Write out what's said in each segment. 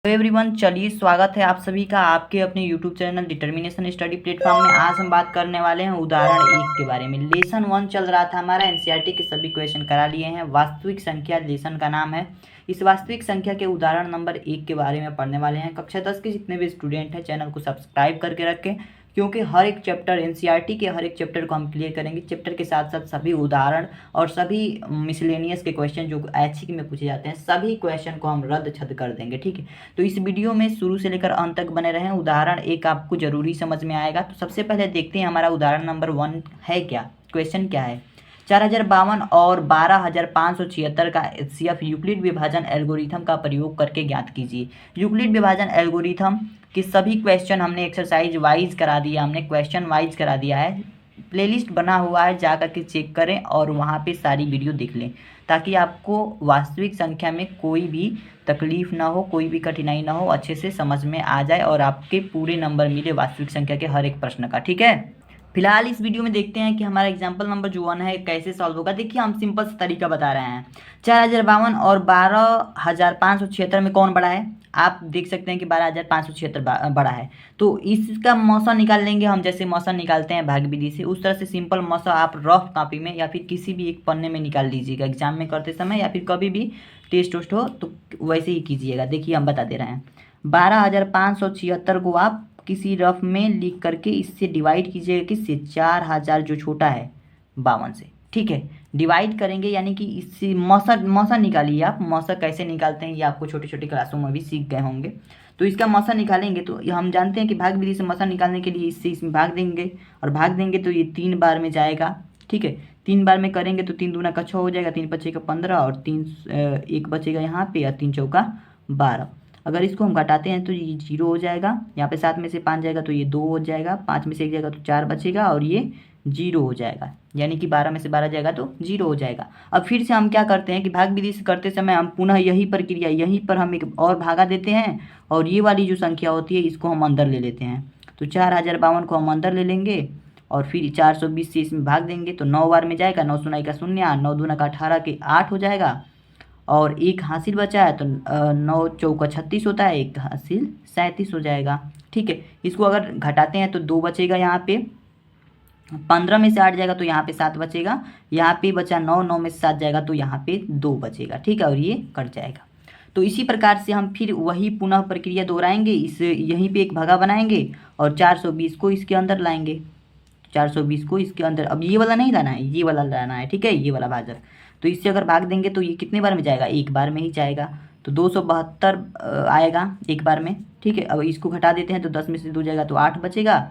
Everyone, चलिए स्वागत है आप सभी का आपके अपने YouTube channel determination study platform में। आज हम बात करने वाले हैं उदाहरण 1 के बारे में। लेसन 1 चल रहा था हमारा, एनसीईआरटी के सभी क्वेश्चन करा लिए हैं। वास्तविक संख्या लेसन का नाम है। इस वास्तविक संख्या के उदाहरण नंबर 1 के बारे में पढ़ने वाले हैं। कक्षा 10 के जितने भी स्टूडेंट हैं चैनल को सब्सक्राइब करके रखें, क्योंकि हर एक चैप्टर एनसीईआरटी के हर एक चैप्टर को हम क्लियर करेंगे। चैप्टर के साथ साथ सभी उदाहरण और सभी मिसलेनियस के क्वेश्चन जो ऐच्छिक में पूछे जाते हैं, सभी क्वेश्चन को हम रद्द छद कर देंगे। ठीक है, तो इस वीडियो में शुरू से लेकर अंत तक बने रहें। उदाहरण 1 आपको जरूरी समझ में आएगा। तो सबसे पहले देखते हैं हमारा उदाहरण नंबर 1 है क्या, क्वेश्चन क्या है। 4052 और 12576 का एचसीएफ यूक्लिड विभाजन एल्गोरिथम का प्रयोग करके ज्ञात कीजिए। यूक्लिड विभाजन एल्गोरिथम के सभी क्वेश्चन हमने एक्सरसाइज वाइज करा दिया, हमने क्वेश्चन वाइज करा दिया है। प्लेलिस्ट बना हुआ है, जा करके चेक करें और वहाँ पे सारी वीडियो देख लें, ताकि आपको वास्तविक संख्या में कोई भी तकलीफ ना हो, कोई भी कठिनाई ना हो, अच्छे से समझ में आ जाए और आपके पूरे नंबर मिले वास्तविक संख्या के हर एक प्रश्न का। ठीक है, फिलहाल इस वीडियो में देखते हैं कि हमारा एग्जाम्पल नंबर जो 1 है कैसे सॉल्व होगा। देखिए, हम सिंपल सा तरीका बता रहे हैं। 4052 और 12576 में कौन बड़ा है? आप देख सकते हैं कि 12576 बड़ा है। तो इसका मौसा निकाल लेंगे हम, जैसे मौसा निकालते हैं भाग विधि से। उस तरह से सिंपल मौसा आप रफ कॉपी में या फिर किसी भी एक पन्ने में निकाल लीजिएगा एग्जाम में करते समय, या फिर कभी भी टेस्ट वोस्ट हो तो वैसे ही कीजिएगा। देखिए, हम बता दे रहे हैं। 12576 को आप किसी रफ में लिख करके इससे डिवाइड कीजिएगा, किससे? 4000 जो छोटा है 52 से। ठीक है, डिवाइड करेंगे, यानी कि इससे मौसा निकालिए आप। मौसा कैसे निकालते हैं ये आपको छोटी छोटी क्लासों में भी सीख गए होंगे। तो इसका मौसा निकालेंगे तो हम जानते हैं कि भाग विधि से मौसा निकालने के लिए इससे इसमें भाग देंगे, और भाग देंगे तो ये 3 बार में जाएगा। ठीक है, 3 बार में करेंगे तो 3 दूना का 6 हो जाएगा, 3 पच्चे का 15 और 3 1 बचेगा यहाँ पे, और 3 चौका 12। अगर इसको हम घटाते हैं तो ये 0 हो जाएगा। यहाँ पे 7 में से 5 जाएगा तो ये 2 हो जाएगा, 5 में से 1 जाएगा तो 4 बचेगा, और ये 0 हो जाएगा। यानी कि 12 में से 12 जाएगा तो 0 हो जाएगा। अब फिर से हम क्या करते हैं कि भाग विधि से करते समय हम पुनः यही प्रक्रिया, यहीं पर हम एक और भागा देते हैं, और ये वाली जो संख्या होती है इसको हम अंदर ले लेते हैं। तो 4052 को हम अंदर ले लेंगे, और फिर 420 से इसमें भाग देंगे तो 9 बार में जाएगा। 9 सुनाई का 0, 9 दूना का 18 के 8 हो जाएगा, और एक हासिल बचा है तो 9 चौका 36 होता है, एक हासिल 37 हो जाएगा। ठीक है, इसको अगर घटाते हैं तो 2 बचेगा यहाँ पे। 15 में से 8 जाएगा तो यहाँ पे 7 बचेगा। यहाँ पे बचा 9, 9 में से 7 जाएगा तो यहाँ पे 2 बचेगा। ठीक है, और ये कट जाएगा। तो इसी प्रकार से हम फिर वही पुनः प्रक्रिया दोहराएंगे। इस यहीं पे एक भागा बनाएंगे और 420 को इसके अंदर लाएंगे। 420 को इसके अंदर, अब ये वाला नहीं लाना है, ये वाला लाना है। ठीक है, ये वाला भाजक। तो इससे अगर भाग देंगे तो ये कितने बार में जाएगा? 1 बार में ही जाएगा। तो 272 आएगा 1 बार में। ठीक है, अब इसको घटा देते हैं तो 10 में से 2 जाएगा तो 8 बचेगा।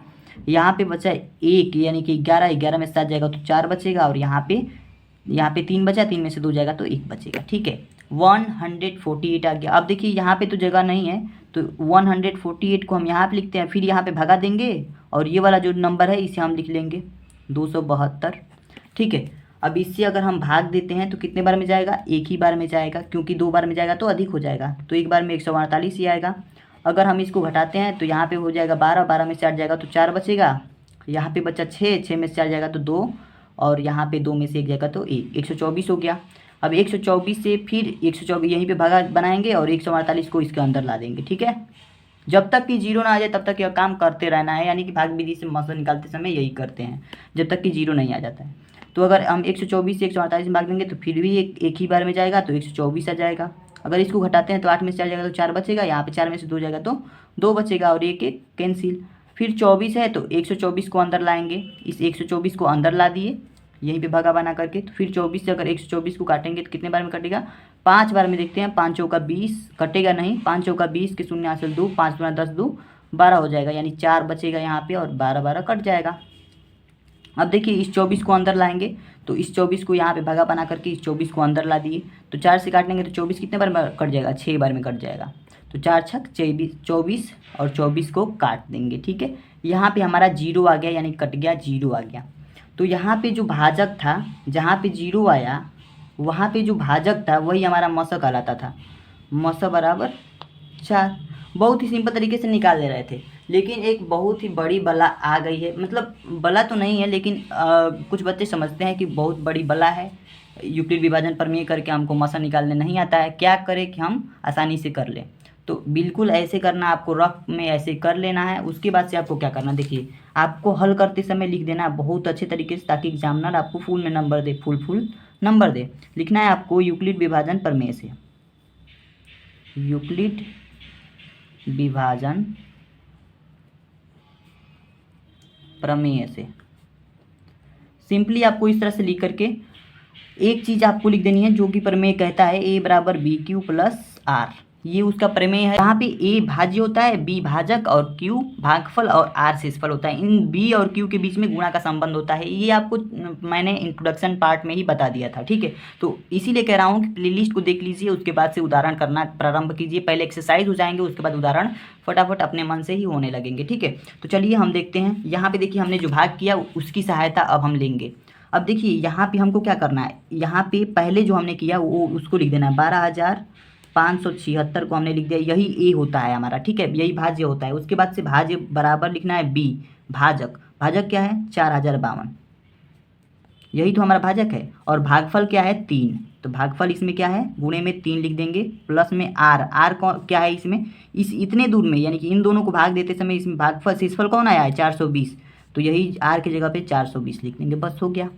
यहाँ पे बचा 1, यानी कि 11, 11 में से 7 जाएगा तो 4 बचेगा, और यहाँ पे 3 बचा, 3 में से 2 जाएगा तो 1 बचेगा। ठीक है, 148 आ गया। अब देखिए, यहाँ पे तो जगह नहीं है, तो 148 को हम यहाँ पे लिखते हैं, फिर यहाँ पे भगा देंगे, और ये वाला जो नंबर है इसे हम लिख लेंगे 272। ठीक है, अब इससे अगर हम भाग देते हैं तो कितने बार में जाएगा? 1 ही बार में जाएगा, क्योंकि 2 बार में जाएगा तो अधिक हो जाएगा। तो 1 बार में 148 ही आएगा। अगर हम इसको घटाते हैं तो यहाँ पे हो जाएगा 12, 12 में से 8 जाएगा तो 4 बचेगा। यहाँ पे बचा 6, 6 में से 4 जाएगा तो 2, और यहाँ पे 2 में से 1 जाएगा तो 1, 124 हो गया। अब 124 से फिर 124 यहीं पे भागा बनाएंगे और 148 को इसके अंदर ला देंगे। ठीक है, जब तक कि 0 ना आ जाए तब तक यह काम करते रहना है। यानी कि भाग विधि से मौसा निकालते समय यही करते हैं, जब तक कि 0 नहीं आ जाता है। तो अगर हम 124 से 148 में भाग देंगे तो फिर भी एक ही बार में जाएगा, तो 124 आ जाएगा। अगर इसको घटाते हैं तो 8 में से 4 जाएगा तो 4 बचेगा। यहाँ पे 4 में से 2 जाएगा तो 2 बचेगा, और एक एक कैंसिल। फिर 24 है तो 124 को अंदर लाएंगे। इस 124 को अंदर ला दिए यहीं पे भागा बना करके। तो फिर 24 से अगर 124 को काटेंगे तो कितने बार में कटेगा? 5 बार में। देखते हैं, 5 चौका 20 कटेगा नहीं, 5 चौका 20 के 0 हासिल 2, 5 दूना 10, 2 12 हो जाएगा, यानी 4 बचेगा यहाँ पे, और 12 12 कट जाएगा। अब देखिए, इस 24 को अंदर लाएंगे, तो इस 24 को यहाँ पे भागा बना करके इस 24 को अंदर ला दिए। तो 4 से काटेंगे तो 24 कितने बार में कट जाएगा? 6 बार में कट जाएगा। तो 4 छक 24 और 24 को काट देंगे। ठीक है, यहाँ पे हमारा 0 आ गया, यानी कट गया, 0 आ गया। तो यहाँ पे जो भाजक था, जहाँ पे 0 आया वहाँ पे जो भाजक था वही हमारा मौसा कहलाता था। मौसा बराबर 4। बहुत ही सिंपल तरीके से निकाल ले रहे थे, लेकिन एक बहुत ही बड़ी बला आ गई है। मतलब बला तो नहीं है, लेकिन कुछ बच्चे समझते हैं कि बहुत बड़ी बला है, यूक्लिड विभाजन प्रमेय करके हमको मसा निकालने नहीं आता है, क्या करें कि हम आसानी से कर लें। तो बिल्कुल ऐसे करना, आपको रफ में ऐसे कर लेना है। उसके बाद से आपको क्या करना, देखिए आपको हल करते समय लिख देना है बहुत अच्छे तरीके से, ताकि एग्जामिनर आपको फुल में नंबर दे, फुल नंबर दे। लिखना है आपको यूक्लिड विभाजन प्रमेय से, यूक्लिड विभाजन प्रमेय से। सिंपली आपको इस तरह से लिख करके एक चीज़ आपको लिख देनी है, जो कि प्रमेय कहता है a बराबर बी क्यू प्लस आर, ये उसका प्रमेय है। यहाँ पे a भाज्य होता है, b भाजक और q भागफल और r शेषफल होता है। इन b और q के बीच में गुणा का संबंध होता है, ये आपको मैंने इंट्रोडक्शन पार्ट में ही बता दिया था, ठीक है। तो इसीलिए कह रहा हूँ कि प्लेलिस्ट को देख लीजिए, उसके बाद से उदाहरण करना प्रारंभ कीजिए। पहले एक्सरसाइज हो जाएंगे, उसके बाद उदाहरण फटाफट अपने मन से ही होने लगेंगे, ठीक है। तो चलिए हम देखते हैं। यहाँ पे देखिए हमने जो भाग किया उसकी सहायता अब हम लेंगे। अब देखिए यहाँ पे हमको क्या करना है, यहाँ पे पहले जो हमने किया वो उसको लिख देना है, 12,576 को हमने लिख दिया, यही ए होता है हमारा, ठीक है, यही भाज्य होता है। उसके बाद से भाज्य बराबर लिखना है बी भाजक, भाजक क्या है 4052, यही तो हमारा भाजक है। और भागफल क्या है 3, तो भागफल इसमें क्या है गुणे में 3 लिख देंगे, प्लस में आर, आर क्या है इसमें, इस इतने दूर में यानी कि इन दोनों को भाग देते समय इसमें भागफल शेषफल कौन आया है 420, तो यही आर की जगह पे 420 लिख देंगे, बस हो गया,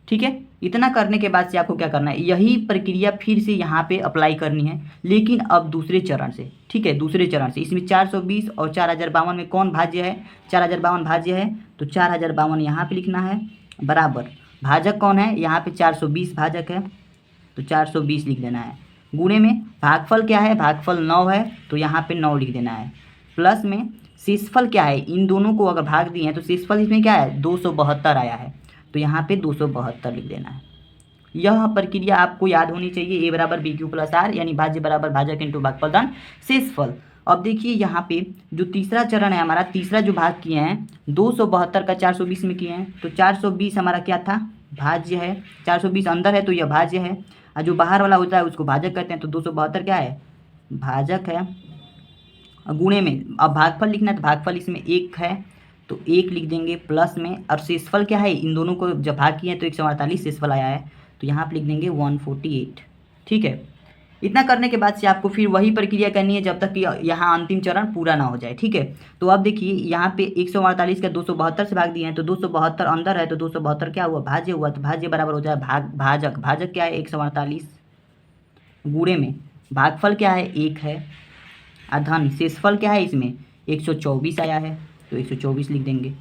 ठीक है। इतना करने के बाद से आपको क्या करना है, यही प्रक्रिया फिर से यहाँ पे अप्लाई करनी है, लेकिन अब दूसरे चरण से, ठीक है, दूसरे चरण से। इसमें 420 और 4052 में कौन भाज्य है, 4052 भाज्य है, तो 4052 यहाँ पे लिखना है, बराबर भाजक कौन है, यहाँ पे 420 भाजक है, तो 420 लिख देना है। गुणे में भागफल क्या है, भागफल 9 है, तो यहाँ पे 9 लिख देना है। प्लस में शेषफल क्या है, इन दोनों को अगर भाग दिए हैं तो शेषफल इसमें क्या है 272 आया है, तो यहाँ पे 272 लिख देना है। यह प्रक्रिया आपको याद होनी चाहिए, ए बराबर बी क्यू प्लस आर, यानी भाज्य बराबर भाजक इंटू भागफल धन शेषफल। अब देखिए यहाँ पे जो तीसरा चरण है हमारा, तीसरा जो भाग किए हैं 272 का 420 में किए हैं, तो 420 हमारा क्या था भाज्य है, 420 अंदर है तो यह भाज्य है, और जो बाहर वाला होता है उसको भाजक कहते हैं, तो 272 क्या है भाजक है। गुणे में अब भागफल लिखना है, तो भागफल इसमें 1 है, तो 1 लिख देंगे, प्लस में और शेषफल क्या है, इन दोनों को जब भाग किए हैं तो 148 शेषफल आया है, तो यहाँ पर लिख देंगे 148, ठीक है। इतना करने के बाद से आपको फिर वही प्रक्रिया करनी है जब तक कि यहाँ अंतिम चरण पूरा ना हो जाए, ठीक है। तो अब देखिए यहाँ पे 148 का 272 से भाग दिए हैं, तो 272 अंदर है, तो 272 क्या हुआ भाज्य हुआ, तो भाज्य बराबर हो जाए भाजक, भाजक क्या है 148, गुणे में भागफल क्या है 1 है, धन शेषफल क्या है इसमें 124 आया है, तो 124 लिख देंगे,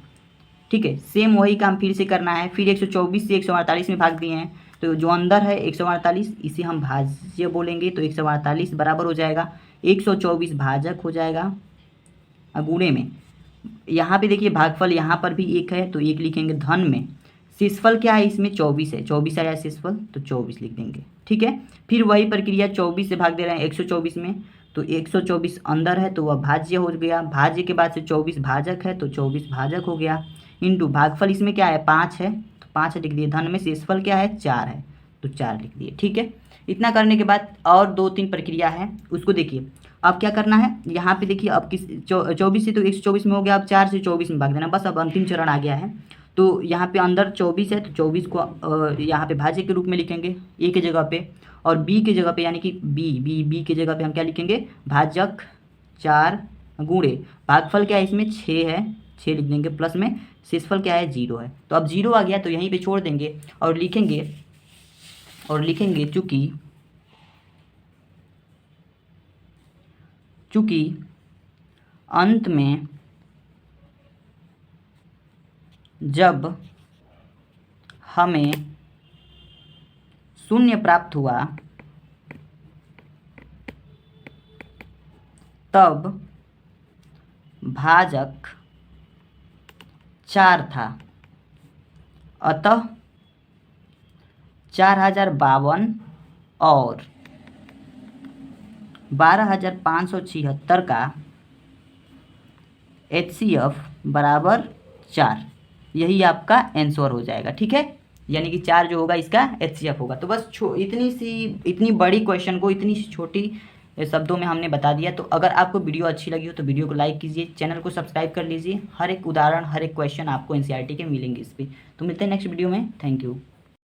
ठीक है। सेम वही काम फिर से करना है, फिर 124 से 148 में भाग दिए हैं, तो जो अंदर है 148 इसे हम भाज्य बोलेंगे, तो 148 बराबर हो जाएगा 124 भाजक हो जाएगा। गुणे में यहाँ पे देखिए भागफल यहाँ पर भी 1 है, तो 1 लिखेंगे, धन में शेषफल क्या है इसमें 24 है, 24 आया शेषफल, तो 24 लिख देंगे, ठीक है। फिर वही प्रक्रिया 24 से भाग दे रहे हैं 124 में, तो 124 अंदर है तो वह भाज्य हो गया, भाज्य के बाद से 24 भाजक है, तो 24 भाजक हो गया, इंटू भागफल इसमें क्या है 5 है, तो 5 लिख दिए, धन में शेषफल क्या है 4 है, तो 4 लिख दिए, ठीक है। इतना करने के बाद और 2-3 प्रक्रिया है, उसको देखिए। अब क्या करना है, यहाँ पे देखिए अब 24 से तो 124 में हो गया, अब 4 से 24 में भाग देना, बस अब अंतिम चरण आ गया है। तो यहाँ पे अंदर 24 है, तो 24 को यहाँ पे भाज्य के रूप में लिखेंगे ए के जगह पे, और बी के जगह पे यानी कि बी के जगह पे हम क्या लिखेंगे भाजक 4, गुणे भागफल क्या है इसमें 6 है, 6 लिख देंगे, प्लस में शेषफल क्या है 0 है, तो अब 0 आ गया तो यहीं पे छोड़ देंगे और लिखेंगे चूँकि अंत में जब हमें 0 प्राप्त हुआ तब भाजक 4 था, अतः 4052 और 12,576 का HCF बराबर 4, यही आपका आंसर हो जाएगा, ठीक है। यानी कि 4 जो होगा इसका HCF होगा। तो बस इतनी बड़ी क्वेश्चन को इतनी छोटी शब्दों में हमने बता दिया। तो अगर आपको वीडियो अच्छी लगी हो तो वीडियो को लाइक कीजिए, चैनल को सब्सक्राइब कर लीजिए, हर एक उदाहरण हर एक क्वेश्चन आपको NCERT के मिलेंगे इस पर। तो मिलते हैं नेक्स्ट वीडियो में, थैंक यू।